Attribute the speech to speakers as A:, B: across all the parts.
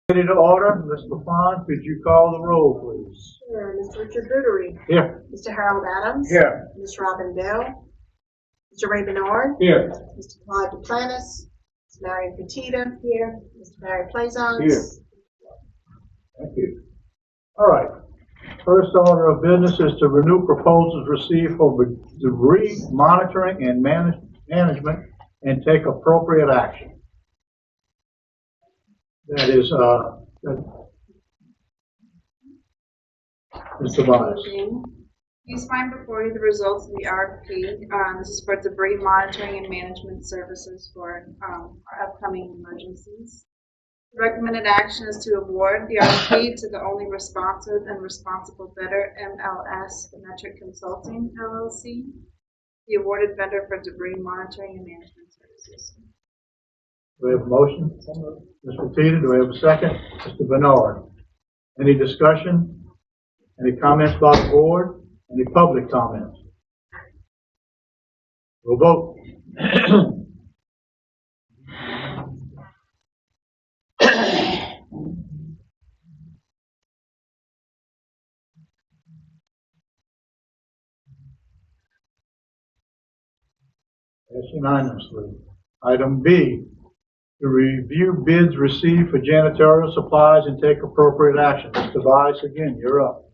A: Ready to order. Ms. LaFawn, could you call the roll, please?
B: Sure. Mr. Richard Bootery.
A: Here.
B: Mr. Harold Adams.
A: Here.
B: Ms. Robin Bell. Mr. Ray Bernard.
A: Here.
B: Mr. Clyde Duplantis. Ms. Marion Petita. Here. Mr. Barry Plaisance.
A: Here. Thank you. All right. First order of business is to renew proposals received for debris monitoring and management and take appropriate action. That is, Mr. Bias.
C: Please find before you the results of the RFP. This is for debris monitoring and management services for our upcoming emergencies. The recommended action is to award the RFP to the only responsive and responsible bidder, MLS Metric Consulting, LLC, the awarded vendor for debris monitoring and management services.
A: Do we have a motion? Mr. Petita, do we have a second? Mr. Bernard. Any discussion? Any comments by the board? Any public comments? We'll vote. That's unanimously. Item B, to review bids received for janitorial supplies and take appropriate action. Mr. Bias, again, you're up.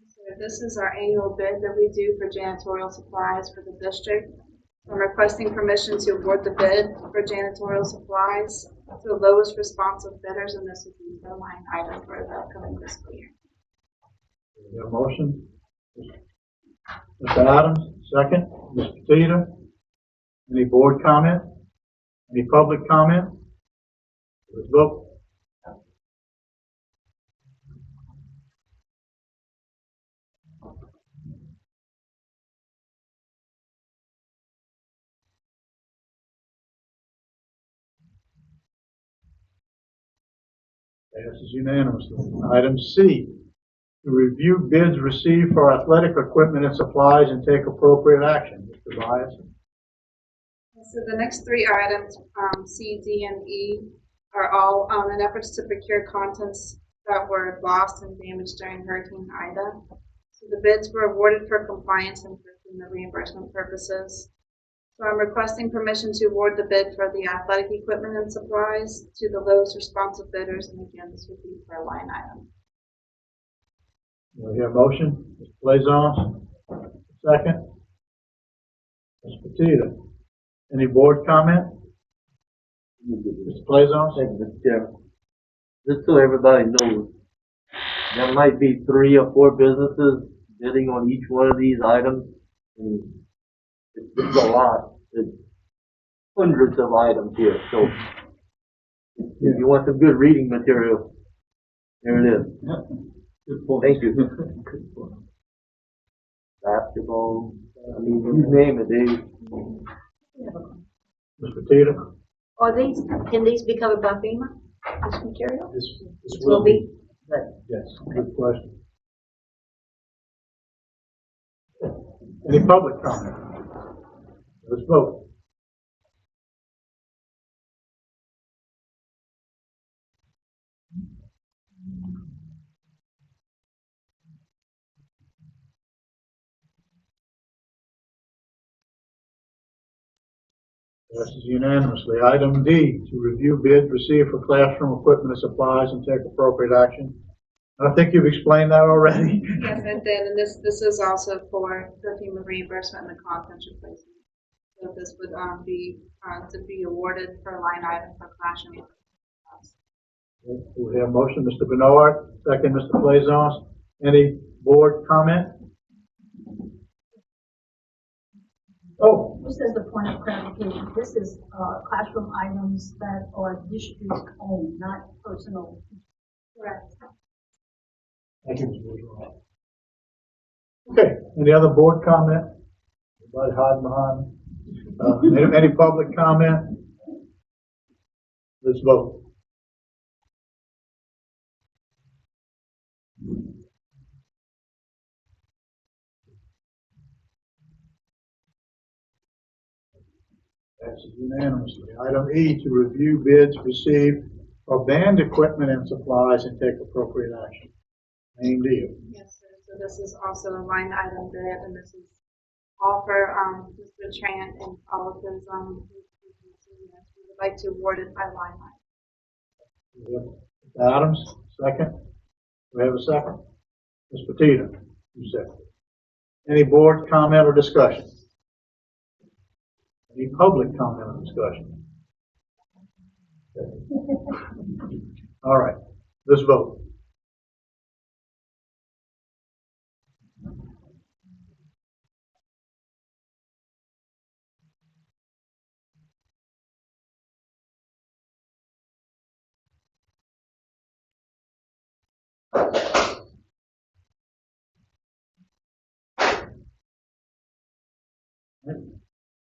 C: So this is our annual bid that we do for janitorial supplies for the district. I'm requesting permission to award the bid for janitorial supplies to the lowest responsive bidders, and this would be the line item for the upcoming fiscal year.
A: Do you have a motion? Mr. Adams, second. Ms. Petita. Any board comment? Any public comment? Let's vote. Passes unanimously. Item C, to review bids received for athletic equipment and supplies and take appropriate action. Mr. Bias.
C: So the next three items, C, D, and E, are all in efforts to procure contents that were lost and damaged during Hurricane Ida. So the bids were awarded for compliance and for the reimbursement purposes. So I'm requesting permission to award the bid for the athletic equipment and supplies to the lowest responsive bidders, and again, this would be for a line item.
A: Do we have a motion? Mr. Plaisance. Second. Ms. Petita. Any board comment? Mr. Plaisance?
D: Thank you, Mr. Chairman. Just so everybody knows, there might be 3 or 4 businesses bidding on each one of these items. And it's a lot. It's hundreds of items here. So if you want some good reading material, there it is. Thank you. Basketball, I mean, you name it, Dave.
A: Ms. Petita?
B: Can these be covered by FEMA, this material?
A: This
B: Will be?
A: Yes, good question. Any public comment? Let's vote. Passes unanimously. Item D, to review bids received for classroom equipment and supplies and take appropriate action. I think you've explained that already.
C: Yes, I did, and this is also for the FEMA reimbursement and the contents replacement. So this would be to be awarded for a line item for classroom.
A: We have a motion, Mr. Bernard, second, Mr. Plaisance. Any board comment? Oh,
E: Just as a point of clarification, this is classroom items that are district owned, not personal.
C: Correct.
A: thank you, Mr. Bourgeois. Okay, any other board comment? Anybody hiding behind? Any public comment? Let's vote. Passes unanimously. Item E, to review bids received for banned equipment and supplies and take appropriate action. Main deal.
C: Yes, sir. So this is also a line item bid, and this is all for, Mr. Trant and all of his, yes, we would like to award it by line item.
A: Mr. Adams, second. Do we have a second? Ms. Petita, you second. Any board comment or discussion? Any public comment or discussion? All right, let's vote.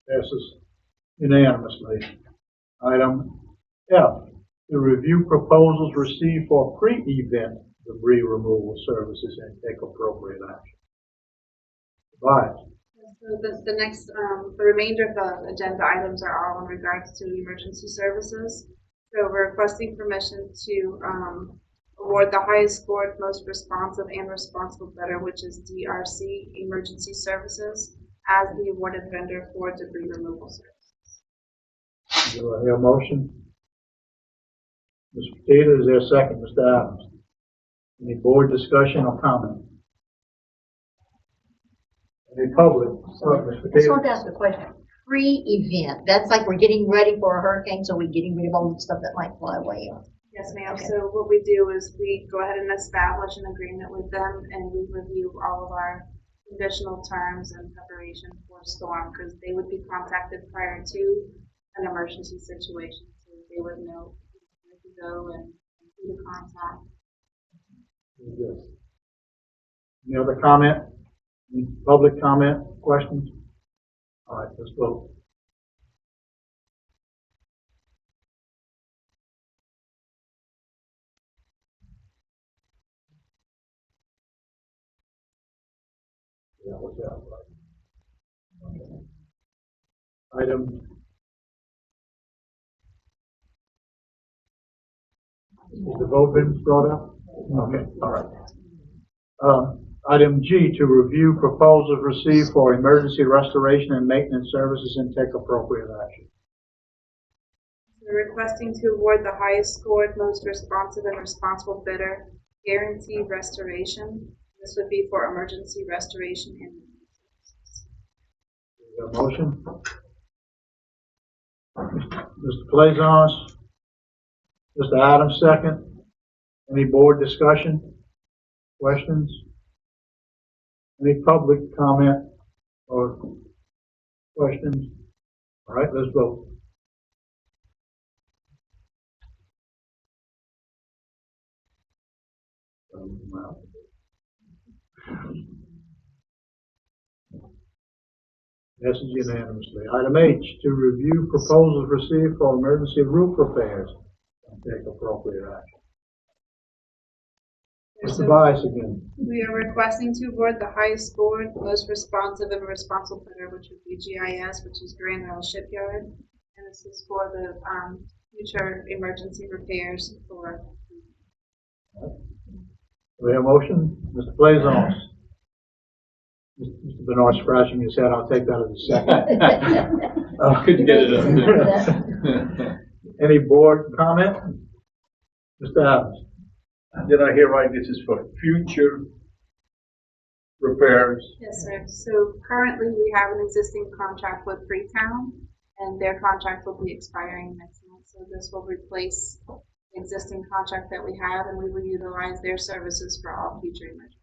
A: Passes unanimously. Item F, to review proposals received for pre-event debris removal services and take appropriate action. Advised.
C: So the next, the remainder of the agenda items are all in regards to emergency services. So we're requesting permission to, award the highest scored, most responsive and responsible bidder, which is DRC Emergency Services, as the awarded vendor for debris removal services.
A: Do I hear a motion? Ms. Petita, is there a second? Mr. Adams? Any board discussion or comment? Any public? Ms.
E: I just want to ask a question. Pre-event, that's like we're getting ready for a hurricane, so we're getting rid of all the stuff that might fly away.
C: Yes, ma'am.
E: Okay.
C: So what we do is we go ahead and establish an agreement with them, and we review all of our conditional terms and preparation for storm, because they would be contacted prior to an emergency situation, so they would know where to go and who to contact.
A: Any other comment? Any public comment, questions? All right, let's vote. Yeah, what's that? Okay. Item. Has the vote been brought up? Okay, all right. Item G, to review proposals received for emergency restoration and maintenance services and take appropriate action.
C: We're requesting to award the highest scored, most responsive and responsible bidder, Guaranteed Restoration. This would be for emergency restoration and
A: Is there a motion? Mr. Plaisance, Mr. Adams, second. Any board discussion, questions? Any public comment or questions? All right, let's vote. Passes unanimously. Item H, to review proposals received for emergency roof repairs and take appropriate action. Mr. Bias again.
C: We are requesting to award the highest scored, most responsive and responsible bidder, which would be GIS, which is Grand Isle Shipyard. And this is for the, future emergency repairs for.
A: Do we have a motion? Mr. Plaisance. Mr. Bernard scratching his head. I'll take that as a second.
F: Couldn't get it up.
A: Any board comment? Mr. Adams.
F: Did I hear right? This is for future repairs.
C: Yes, sir. So currently we have an existing contract with Freetown, and their contract will be expiring next month. So this will replace the existing contract that we have, and we will utilize their services for all future emergencies.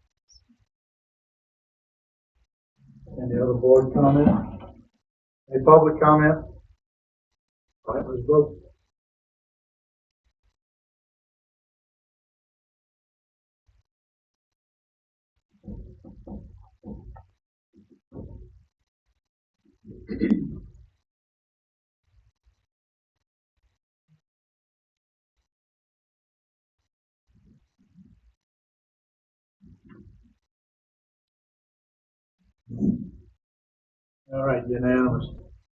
A: Any other board comment? Any public comment? All right, let's vote. All right, unanimous.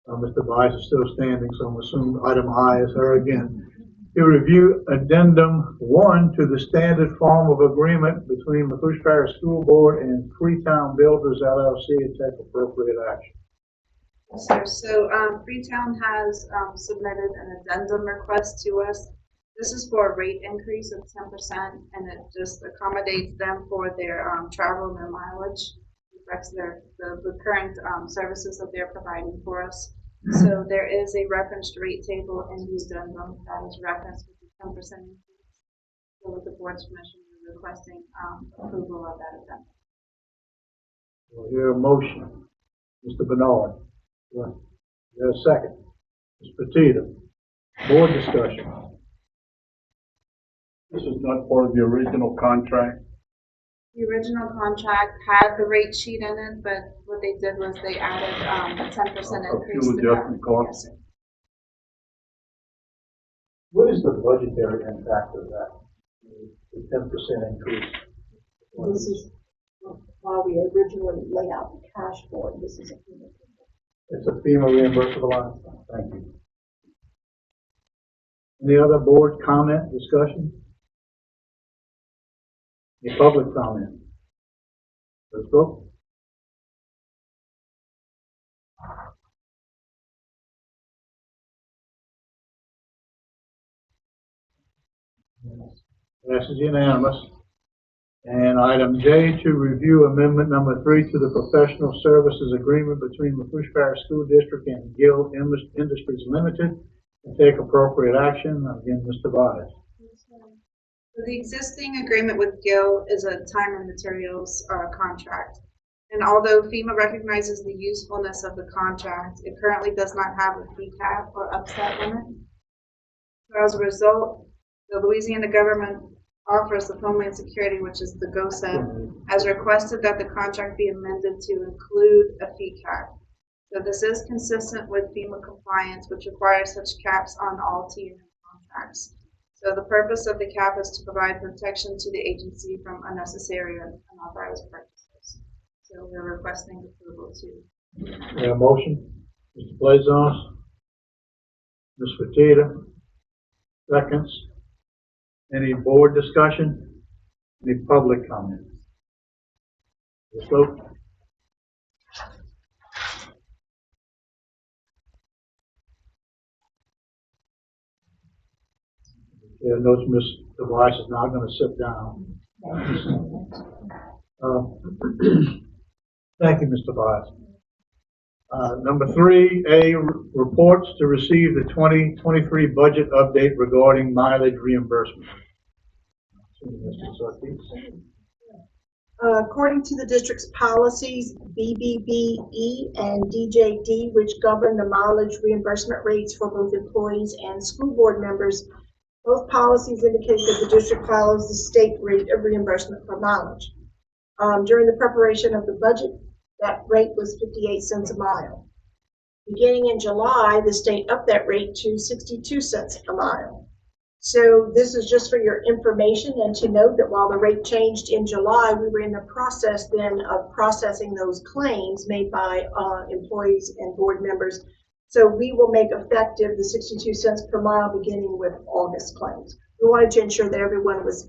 A: Mr. Bice is still standing, so I'm assuming item I is her again. to review addendum 1 to the standard form of agreement between Mafouche Parish School Board and Freetown Builders LLC and take appropriate action.
C: Yes, sir. So, Freetown has, submitted an addendum request to us. This is for a rate increase of 10%, and it just accommodates them for their, travel and their mileage. Reflects the current, services that they're providing for us. So there is a referenced rate table in the addendum that is referenced with the 10% increase. So with the board's permission, we're requesting, approval of that addendum.
A: We'll hear a motion. Mr. Bernard. Is there a second? Ms. Petita. Board discussion.
F: This is not part of the original contract.
C: The original contract had the rate sheet in it, but what they did was they added, a 10% increase.
F: Fuel
C: to that.
F: adjustment cost.
C: Yes, sir.
A: What is the budgetary impact of that? The 10% increase?
E: This is why we originally laid out the cash for it. This is a payment.
A: It's a FEMA reimbursable item. Thank you. Any other board comment, discussion? Any public comment? Let's vote. Passes unanimous. And item J, to review amendment number 3 to the professional services agreement between Mafouche Parish School District and Gill Industries Limited and take appropriate action. Again, Mr. Bias.
C: So the existing agreement with Gill is a time and materials, contract. And although FEMA recognizes the usefulness of the contract, it currently does not have a fee cap or upset limit. So as a result, the Louisiana government Office of Homeland Security, which is the GOSEP, has requested that the contract be amended to include a fee cap. So this is consistent with FEMA compliance, which requires such caps on all T&M contracts. So the purpose of the cap is to provide protection to the agency from unnecessary and unauthorized purchases. So we're requesting approval to.
A: A motion? Mr. Blazons? Ms. Fatita? Seconds? Any board discussion? Any public comment? Let's vote. Yeah, notice Ms. Device is not going to sit down. Thank you, Mr. Bias. Number 3A, reports to receive the 2023 budget update regarding mileage reimbursement. Mr. Sarkis.
B: According to the district's policies, BBBE and DJD, which govern the mileage reimbursement rates for both employees and school board members, both policies indicate that the district follows the state rate of reimbursement for mileage. During the preparation of the budget, that rate was 58 cents a mile. Beginning in July, the state upped that rate to 62 cents a mile. So this is just for your information and to note that while the rate changed in July, we were in the process then of processing those claims made by employees and board members. So we will make effective the 62 cents per mile beginning with August claims. We wanted to ensure that everyone was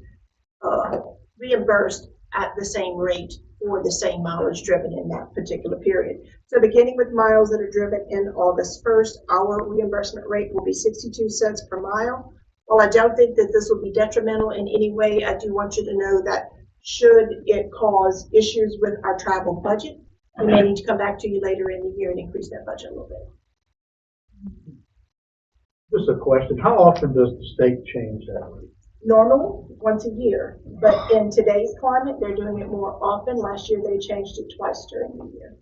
B: reimbursed at the same rate for the same mileage driven in that particular period. So beginning with miles that are driven in August 1st, our reimbursement rate will be 62 cents per mile. While I don't think that this will be detrimental in any way, I do want you to know that should it cause issues with our travel budget, we may need to come back to you later in the year and increase that budget a little bit.
A: Just a question. How often does the state change that rate?
B: Normally, once a year, but in today's climate, they're doing it more often. Last year, they changed it twice during the year.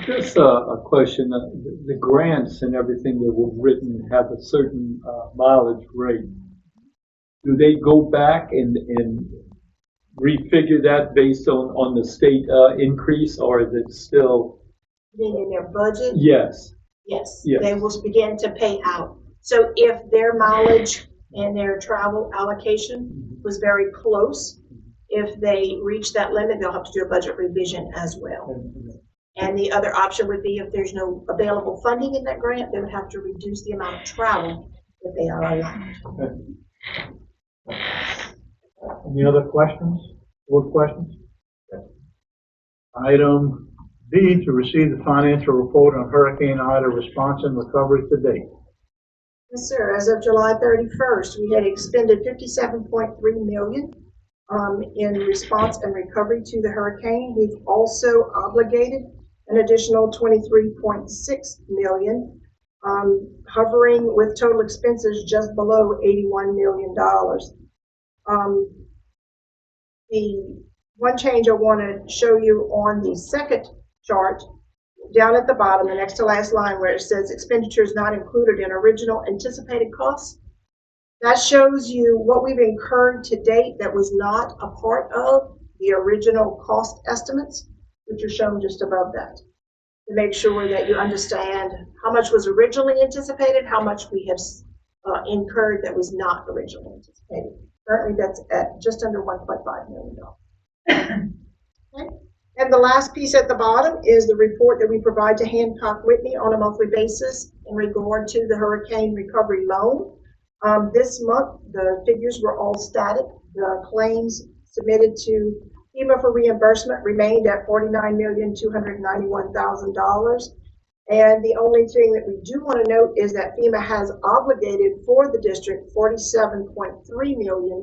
G: Just a question. The grants and everything that were written have a certain mileage rate. Do they go back and refigure that based on the state increase, or is it still?
B: Then in their budget?
G: Yes.
B: Yes.
G: Yes.
B: They will begin to pay out. So if their mileage and their travel allocation was very close, if they reach that limit, they'll have to do a budget revision as well. And the other option would be if there's no available funding in that grant, they would have to reduce the amount of travel that they are allowed.
A: Any other questions? Board questions? Item B, to receive the financial report on Hurricane Ida response and recovery to date.
B: Yes, sir. As of July 31st, we had expended $57.3 million in response and recovery to the hurricane. We've also obligated an additional $23.6 million, hovering with total expenses just below $81 million. The one change I want to show you on the second chart, down at the bottom, the next to last line where it says expenditures not included in original anticipated costs, that shows you what we've incurred to date that was not a part of the original cost estimates, which are shown just above that, to make sure that you understand how much was originally anticipated, how much we have incurred that was not originally anticipated. Currently, that's at just under $1.5 million. Okay. And the last piece at the bottom is the report that we provide to Hancock Whitney on a monthly basis in regard to the hurricane recovery loan. This month, the figures were all static. The claims submitted to FEMA for reimbursement remained at $49,291,000. And the only thing that we do want to note is that FEMA has obligated for the district $47.3 million.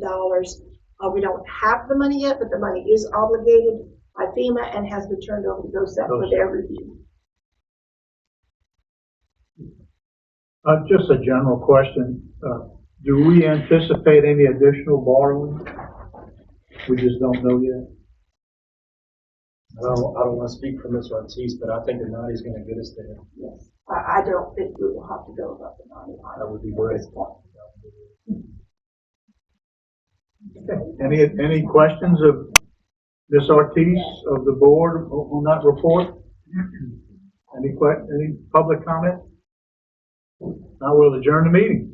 B: We don't have the money yet, but the money is obligated by FEMA and has been turned over to GOSEP for their review.
A: Just a general question. Do we anticipate any additional borrowing? We just don't know yet.
H: I don't want to speak for Ms. Ortiz, but I think the 90 is going to get us there.
B: Yes, I don't think we will have to go above the 90.
H: That would be great.
A: Any questions of Ms. Ortiz of the board on that report? Any public comment? Now we'll adjourn the meeting.